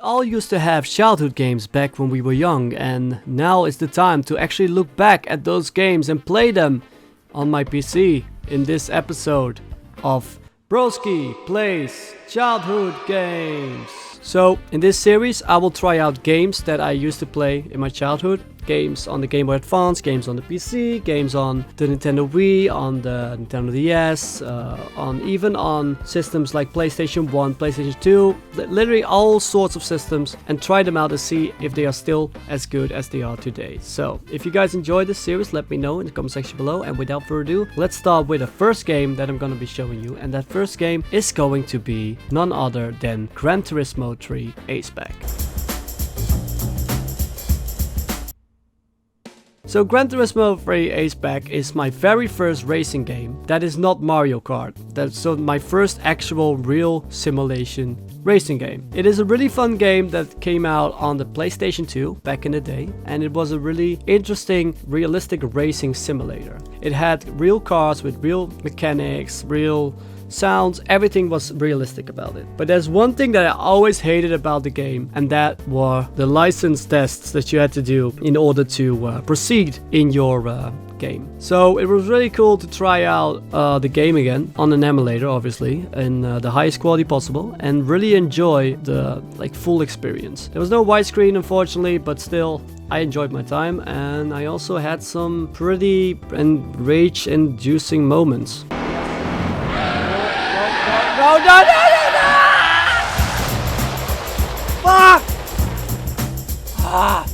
all used to have childhood games back when we were young, and now is the time to actually look back at those games and play them on my PC in this episode of Broski Plays Childhood Games. So in this series I will try out games that I used to play in my childhood. Games on the Gameboy Advance, games on the PC, games on the Nintendo Wii, on the Nintendo DS, even on systems like PlayStation 1, PlayStation 2, literally all sorts of systems, and try them out to see if they are still as good as they are today. So if you guys enjoy this series, let me know in the comment section below, and without further ado, let's start with the first game that I'm going to be showing you, and that first game is going to be none other than Gran Turismo 3 A-Spec. So Gran Turismo 3 A-Spec is my very first racing game that is not Mario Kart. That's my first actual real simulation racing game. It is a really fun game that came out on the PlayStation 2 back in the day, and it was a really interesting, realistic racing simulator. It had real cars with real mechanics, real sounds, everything was realistic about it. But there's one thing that I always hated about the game, and that were the license tests that you had to do in order to proceed in your game. So it was really cool to try out the game again on an emulator, obviously, in the highest quality possible, and really enjoy the full experience. There was no widescreen, unfortunately, but still I enjoyed my time, and I also had some pretty rage-inducing moments. No, no, no, no, no! Fuck! Ah!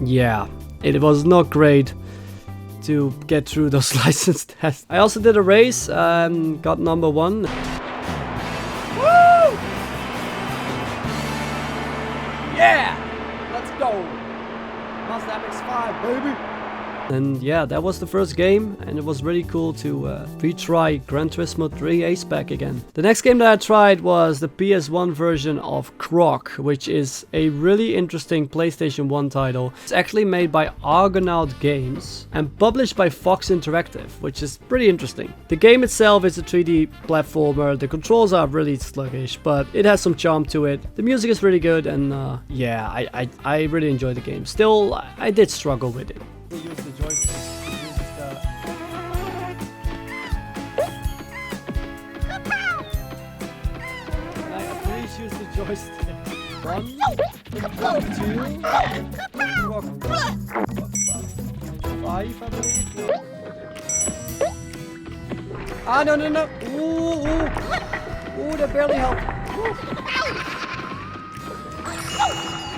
Yeah, it was not great to get through those license tests. I also did a race and got number 1. Yeah! Let's go! Mazda MX-5, baby! And yeah, that was the first game, and it was really cool to retry Gran Turismo 3 A-Spec again. The next game that I tried was the PS1 version of Croc, which is a really interesting PlayStation 1 title. It's actually made by Argonaut Games and published by Fox Interactive, which is pretty interesting. The game itself is a 3D platformer. The controls are really sluggish, but it has some charm to it. The music is really good, and yeah, I really enjoyed the game. Still, I did struggle with it. Use the joystick. Please use the joystick. 1, 2, 5, I believe. No. Ah, no, no, no. Ooh, ooh. Ooh, that barely helped.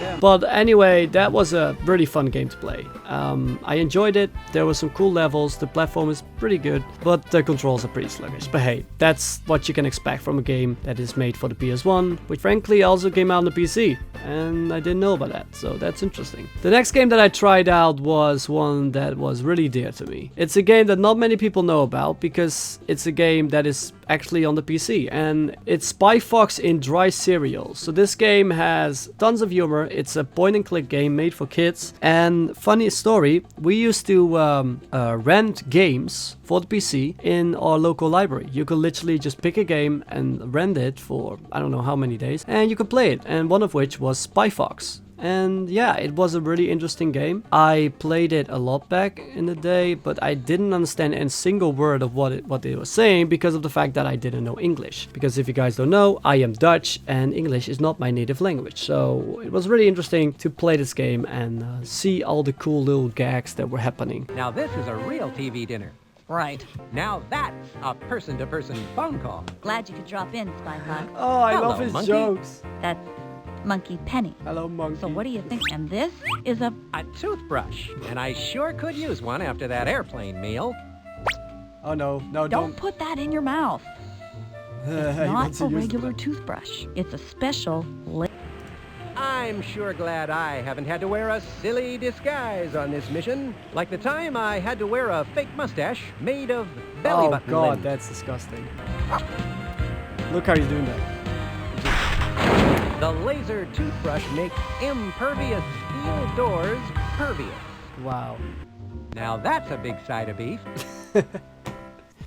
Yeah. But anyway, that was a really fun game to play. I enjoyed it. There were some cool levels. The platform is pretty good, but the controls are pretty sluggish. But hey, that's what you can expect from a game that is made for the PS1, which frankly also came out on the PC, and I didn't know about that, so that's interesting. The next game that I tried out was one that was really dear to me. It's a game that not many people know about because it's a game that is actually on the PC, and it's Spy Fox in Dry Cereal. So this game has tons of humor. It's a point-and-click game made for kids, and funny story, we used to rent games for the PC in our local library. You could literally just pick a game and rent it for I don't know how many days, and you could play it, and one of which was Spy Fox. And yeah, it was a really interesting game. I played it a lot back in the day, but I didn't understand a single word of what they were saying because of the fact that I didn't know English. Because if you guys don't know, I am Dutch and English is not my native language. So it was really interesting to play this game and see all the cool little gags that were happening. Now this is a real TV dinner. Right. Now that's a person-to-person phone call. Glad you could drop in, Spy Fox. Oh, I Hello, love his monkey. jokes. That's Monkey Penny. Hello, monkey. So what do you think? And this is a... A toothbrush. And I sure could use one after that airplane meal. Oh no, no, Don't put that in your mouth. It's He not wants to a use regular the- toothbrush. It's a special... I'm sure glad I haven't had to wear a silly disguise on this mission. Like the time I had to wear a fake mustache made of belly Oh button god, lint. that's disgusting. Look how he's doing that. The laser toothbrush makes impervious steel doors pervious. Wow. Now that's a big side of beef.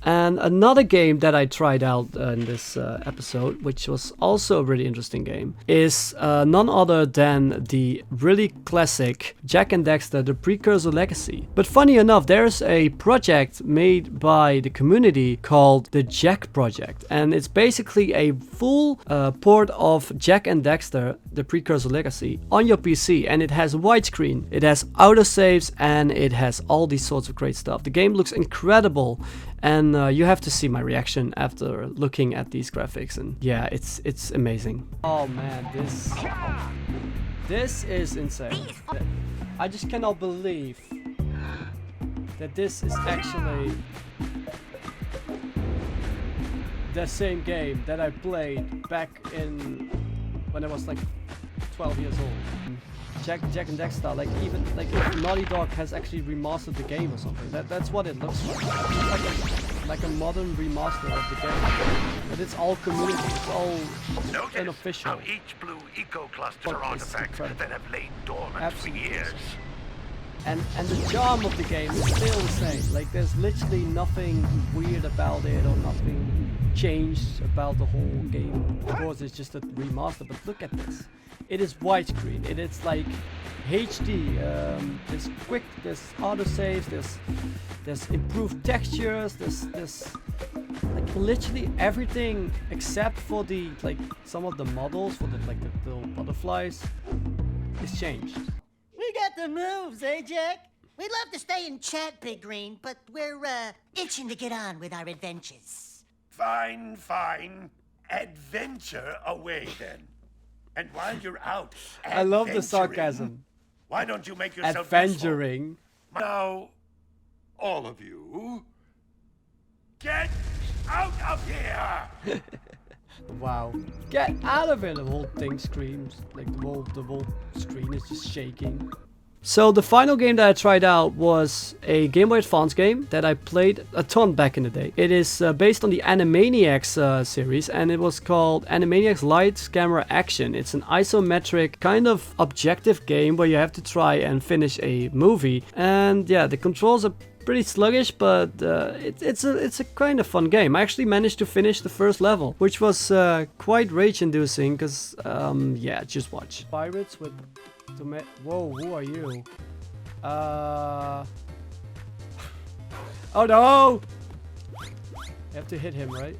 And another game that I tried out in this episode, which was also a really interesting game, is none other than the really classic Jak and Daxter, the Precursor Legacy. But funny enough, there's a project made by the community called the Jak Project. And it's basically a full port of Jak and Daxter, the Precursor Legacy, on your PC. And it has widescreen, it has autosaves, and it has all these sorts of great stuff. The game looks incredible. And you have to see my reaction after looking at these graphics, and yeah, it's amazing. Oh man, this is insane. I just cannot believe that this is actually the same game that I played back in when I was like 12 years old. Jak and Daxter, like even like if Naughty Dog has actually remastered the game or something. That's what it looks like. It's like a modern remaster of the game. But it's all community, it's all unofficial. How each blue eco-cluster artifacts that have lain dormant for years. And the charm of the game is still the same. Like there's literally nothing weird about it or nothing changed about the whole game. Of course it's just a remaster, but look at this. It is widescreen, it is like HD, there's quick, there's autosaves, there's improved textures, there's like literally everything except for the like some of the models for the like the little butterflies is changed. We got the moves, eh, Jak? We'd love to stay and chat, Big Green, but we're itching to get on with our adventures. Fine, fine. Adventure away then. And while you're out, I love the sarcasm. Why don't you make yourself adventuring? Useful? Now, all of you, get out of here! Wow. Get out of here! The whole thing screams. Like the whole screen is just shaking. So the final game that I tried out was a Game Boy Advance game that I played a ton back in the day. It is based on the Animaniacs series, and it was called Animaniacs Lights Camera Action. It's an isometric kind of objective game where you have to try and finish a movie. And yeah, the controls are pretty sluggish, but it's a kind of fun game. I actually managed to finish the first level, which was quite rage-inducing because yeah, just watch. Pirates with whoa, who are you? Oh no! You have to hit him, right?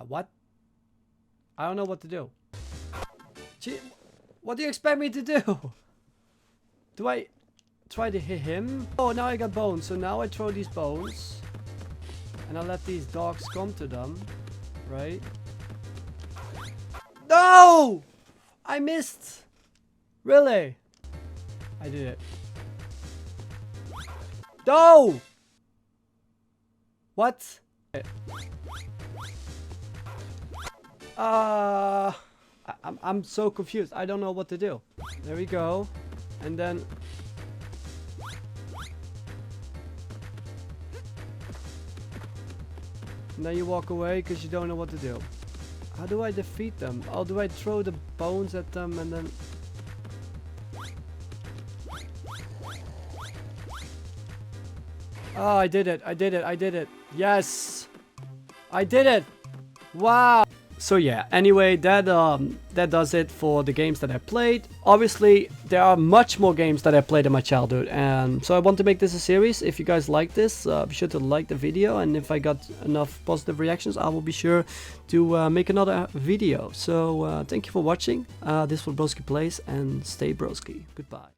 What? I don't know what to do. Gee, what do you expect me to do? Do I try to hit him? Oh, now I got bones, so now I throw these bones. And I let these dogs come to them, right? No! I missed! Really? I did it. No! What? I'm so confused. I don't know what to do. There we go. And then... Now you walk away because you don't know what to do. How do I defeat them? Oh, do I throw the bones at them and then... Oh, I did it. I did it. I did it. Yes! I did it! Wow! So yeah, anyway, that does it for the games that I played. Obviously, there are much more games that I played in my childhood, and so I want to make this a series. If you guys like this, be sure to like the video, and if I got enough positive reactions, I will be sure to make another video. So thank you for watching. This was BroskiPlays, and stay broski. Goodbye.